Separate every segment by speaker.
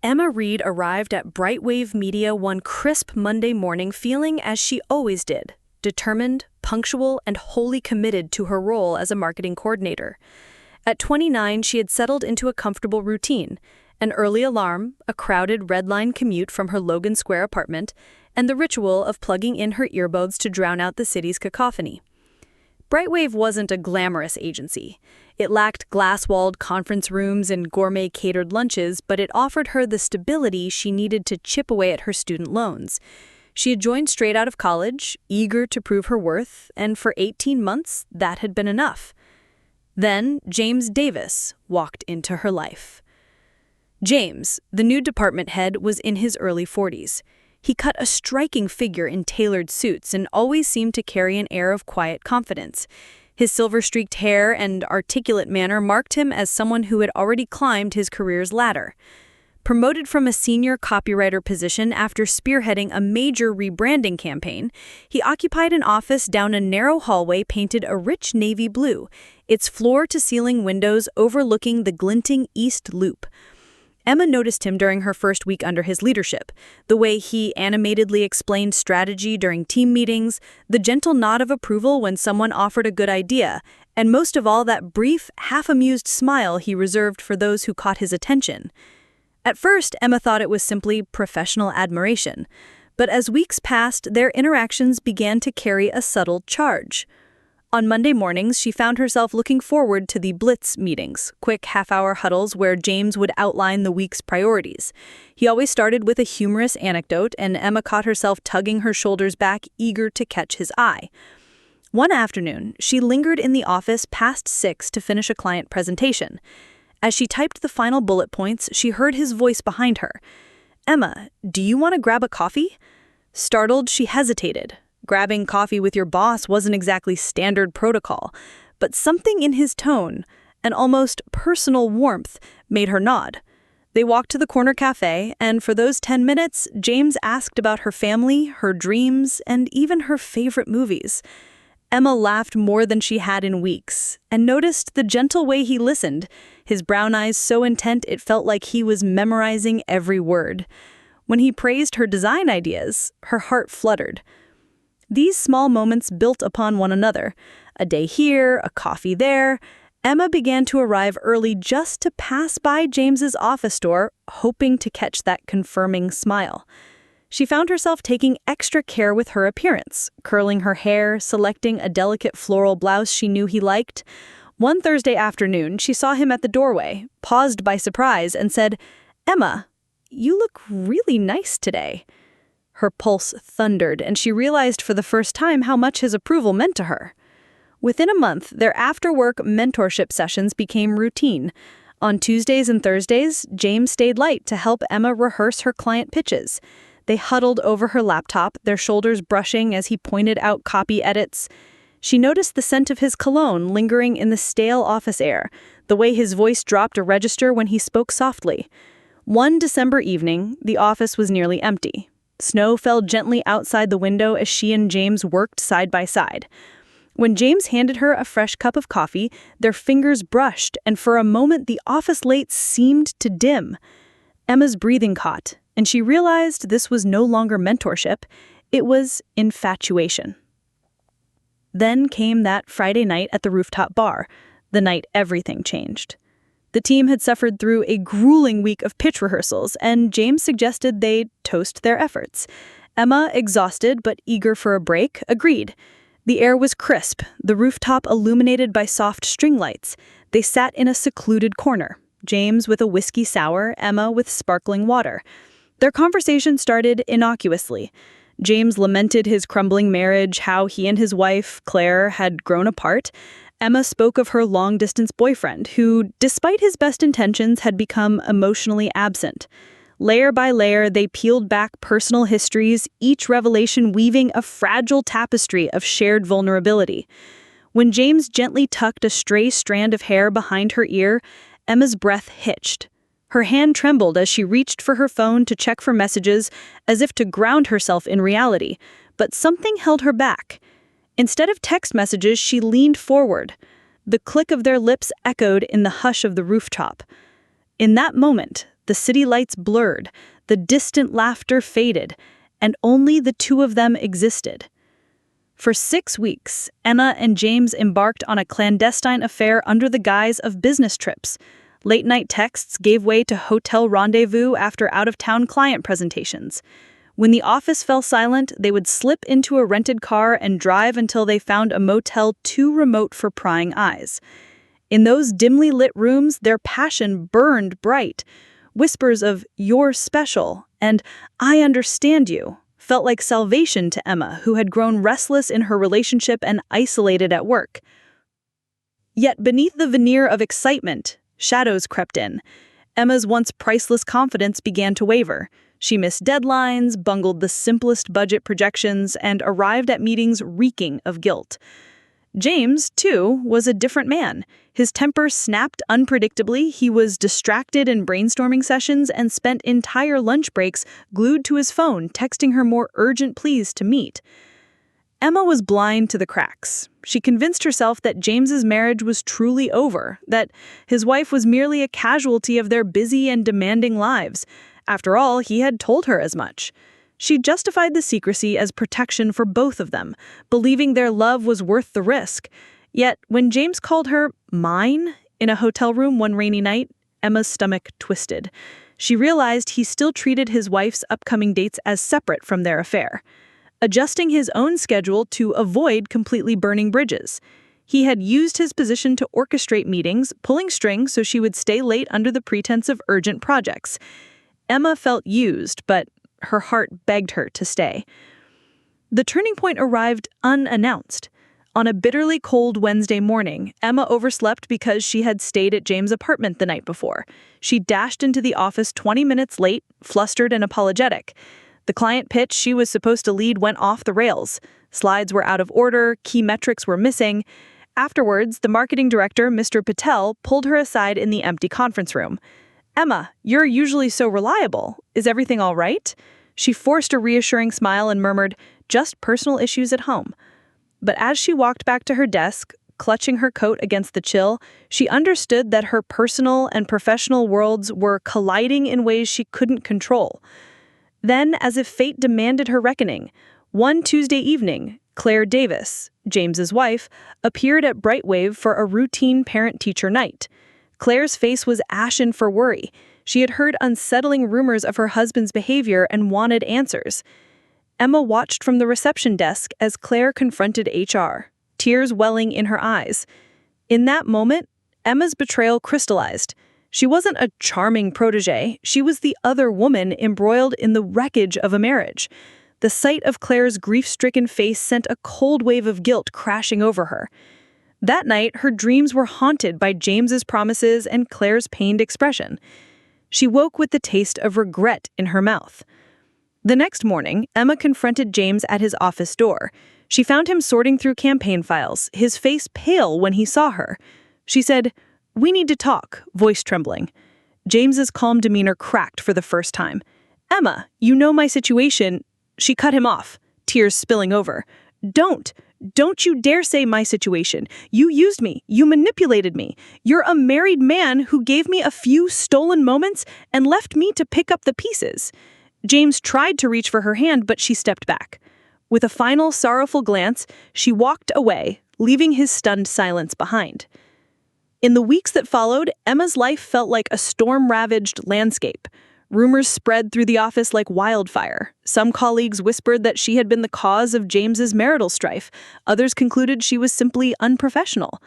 Speaker 1: Emma Reed arrived at Brightwave Media one crisp Monday morning feeling as she always did, determined, punctual, and wholly committed to her role as a marketing coordinator. At 29, she had settled into a comfortable routine, an early alarm, a crowded Red Line commute from her Logan Square apartment, and the ritual of plugging in her earbuds to drown out the city's cacophony. Brightwave wasn't a glamorous agency. It lacked glass-walled conference rooms and gourmet-catered lunches, but it offered her the stability she needed to chip away at her student loans. She had joined straight out of college, eager to prove her worth, and for 18 months, that had been enough. Then, James Davis walked into her life. James, the new department head, was in his early 40s. He cut a striking figure in tailored suits and always seemed to carry an air of quiet confidence. His silver-streaked hair and articulate manner marked him as someone who had already climbed his career's ladder. Promoted from a senior copywriter position after spearheading a major rebranding campaign, he occupied an office down a narrow hallway painted a rich navy blue, its floor-to-ceiling windows overlooking the glinting East Loop. Emma noticed him during her first week under his leadership, the way he animatedly explained strategy during team meetings, the gentle nod of approval when someone offered a good idea, and most of all that brief, half-amused smile he reserved for those who caught his attention. At first, Emma thought it was simply professional admiration, but as weeks passed, their interactions began to carry a subtle charge. On Monday mornings, she found herself looking forward to the Blitz meetings, quick half-hour huddles where James would outline the week's priorities. He always started with a humorous anecdote, and Emma caught herself tugging her shoulders back, eager to catch his eye. One afternoon, she lingered in the office past 6 to finish a client presentation. As she typed the final bullet points, she heard his voice behind her. "Emma, do you want to grab a coffee?" Startled, she hesitated. Grabbing coffee with your boss wasn't exactly standard protocol, but something in his tone, an almost personal warmth, made her nod. They walked to the corner cafe, and for those 10 minutes, James asked about her family, her dreams, and even her favorite movies. Emma laughed more than she had in weeks, and noticed the gentle way he listened, his brown eyes so intent it felt like he was memorizing every word. When he praised her design ideas, her heart fluttered. These small moments built upon one another. A day here, a coffee there. Emma began to arrive early just to pass by James's office door, hoping to catch that confirming smile. She found herself taking extra care with her appearance, curling her hair, selecting a delicate floral blouse she knew he liked. One Thursday afternoon, she saw him at the doorway, paused by surprise, and said, "Emma, you look really nice today." Her pulse thundered, and she realized for the first time how much his approval meant to her. Within a month, their after-work mentorship sessions became routine. On Tuesdays and Thursdays, James stayed late to help Emma rehearse her client pitches. They huddled over her laptop, their shoulders brushing as he pointed out copy edits. She noticed the scent of his cologne lingering in the stale office air, the way his voice dropped a register when he spoke softly. One December evening, the office was nearly empty. Snow fell gently outside the window as she and James worked side by side. When James handed her a fresh cup of coffee, their fingers brushed, and for a moment the office lights seemed to dim. Emma's breathing caught, and she realized this was no longer mentorship, it was infatuation. Then came that Friday night at the rooftop bar, the night everything changed. The team had suffered through a grueling week of pitch rehearsals, and James suggested they toast their efforts. Emma, exhausted but eager for a break, agreed. The air was crisp, the rooftop illuminated by soft string lights. They sat in a secluded corner, James with a whiskey sour, Emma with sparkling water. Their conversation started innocuously. James lamented his crumbling marriage, how he and his wife, Claire, had grown apart. Emma spoke of her long-distance boyfriend, who, despite his best intentions, had become emotionally absent. Layer by layer, they peeled back personal histories, each revelation weaving a fragile tapestry of shared vulnerability. When James gently tucked a stray strand of hair behind her ear, Emma's breath hitched. Her hand trembled as she reached for her phone to check for messages, as if to ground herself in reality, but something held her back. Instead of text messages, she leaned forward. The click of their lips echoed in the hush of the rooftop. In that moment, The city lights blurred, the distant laughter faded, and only the two of them existed. For 6 weeks, Emma and James embarked on a clandestine affair under the guise of business trips. Late-night texts gave way to hotel rendezvous after out-of-town client presentations. When the office fell silent, they would slip into a rented car and drive until they found a motel too remote for prying eyes. In those dimly lit rooms, their passion burned bright. Whispers of "you're special" and "I understand you" felt like salvation to Emma, who had grown restless in her relationship and isolated at work. Yet beneath the veneer of excitement, shadows crept in. Emma's once priceless confidence began to waver. She missed deadlines, bungled the simplest budget projections, and arrived at meetings reeking of guilt. James, too, was a different man. His temper snapped unpredictably, he was distracted in brainstorming sessions, and spent entire lunch breaks glued to his phone, texting her more urgent pleas to meet. Emma was blind to the cracks. She convinced herself that James's marriage was truly over, that his wife was merely a casualty of their busy and demanding lives. After all, he had told her as much. She justified the secrecy as protection for both of them, believing their love was worth the risk. Yet, when James called her "mine" in a hotel room one rainy night, Emma's stomach twisted. She realized he still treated his wife's upcoming dates as separate from their affair, adjusting his own schedule to avoid completely burning bridges. He had used his position to orchestrate meetings, pulling strings so she would stay late under the pretense of urgent projects. Emma felt used, but her heart begged her to stay. The turning point arrived unannounced. On a bitterly cold Wednesday morning, Emma overslept because she had stayed at James' apartment the night before. She dashed into the office 20 minutes late, flustered and apologetic. The client pitch she was supposed to lead went off the rails. Slides were out of order, key metrics were missing. Afterwards, the marketing director, Mr. Patel, pulled her aside in the empty conference room. "Emma, you're usually so reliable. Is everything all right?" She forced a reassuring smile and murmured, "Just personal issues at home." But as she walked back to her desk, clutching her coat against the chill, she understood that her personal and professional worlds were colliding in ways she couldn't control. Then, as if fate demanded her reckoning, one Tuesday evening, Claire Davis, James's wife, appeared at Brightwave for a routine parent-teacher night. Claire's face was ashen for worry. She had heard unsettling rumors of her husband's behavior and wanted answers. Emma watched from the reception desk as Claire confronted HR, tears welling in her eyes. In that moment, Emma's betrayal crystallized. She wasn't a charming protégé. She was the other woman embroiled in the wreckage of a marriage. The sight of Claire's grief-stricken face sent a cold wave of guilt crashing over her. That night, her dreams were haunted by James's promises and Claire's pained expression. She woke with the taste of regret in her mouth. The next morning, Emma confronted James at his office door. She found him sorting through campaign files, his face pale when he saw her. She said, "We need to talk," voice trembling. James's calm demeanor cracked for the first time. "Emma, you know my situation." She cut him off, tears spilling over. Don't you dare say my situation. You used me. You manipulated me. You're a married man who gave me a few stolen moments and left me to pick up the pieces." James tried to reach for her hand, but she stepped back. With a final sorrowful glance, she walked away, leaving his stunned silence behind. In the weeks that followed, Emma's life felt like a storm-ravaged landscape. Rumors spread through the office like wildfire. Some colleagues whispered that she had been the cause of James's marital strife. Others concluded she was simply unprofessional.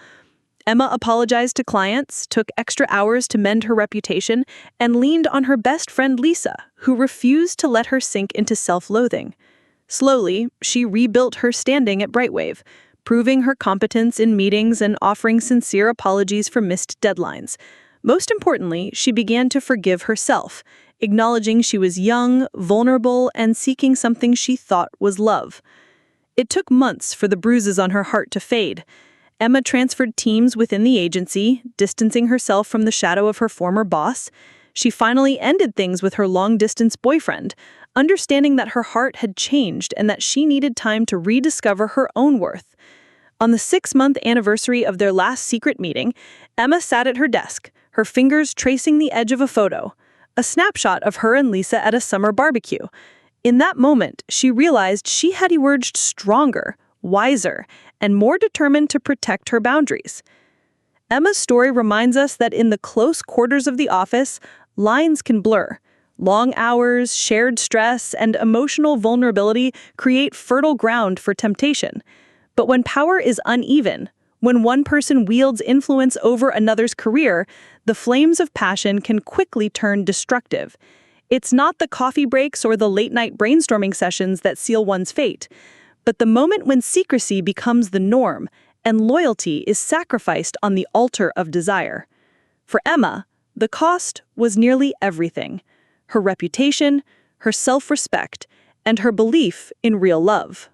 Speaker 1: Emma apologized to clients, took extra hours to mend her reputation, and leaned on her best friend Lisa, who refused to let her sink into self-loathing. Slowly, she rebuilt her standing at Brightwave, proving her competence in meetings and offering sincere apologies for missed deadlines. Most importantly, she began to forgive herself, acknowledging she was young, vulnerable, and seeking something she thought was love. It took months for the bruises on her heart to fade. Emma transferred teams within the agency, distancing herself from the shadow of her former boss. She finally ended things with her long-distance boyfriend, understanding that her heart had changed and that she needed time to rediscover her own worth. On the 6-month anniversary of their last secret meeting, Emma sat at her desk, her fingers tracing the edge of a photo a snapshot of her and Lisa at a summer barbecue. In that moment, she realized she had emerged stronger, wiser, and more determined to protect her boundaries. Emma's story reminds us that in the close quarters of the office, lines can blur. Long hours, shared stress, and emotional vulnerability create fertile ground for temptation. But when power is uneven, when one person wields influence over another's career, the flames of passion can quickly turn destructive. It's not the coffee breaks or the late-night brainstorming sessions that seal one's fate, but the moment when secrecy becomes the norm and loyalty is sacrificed on the altar of desire. For Emma, the cost was nearly everything: her reputation, her self-respect, and her belief in real love.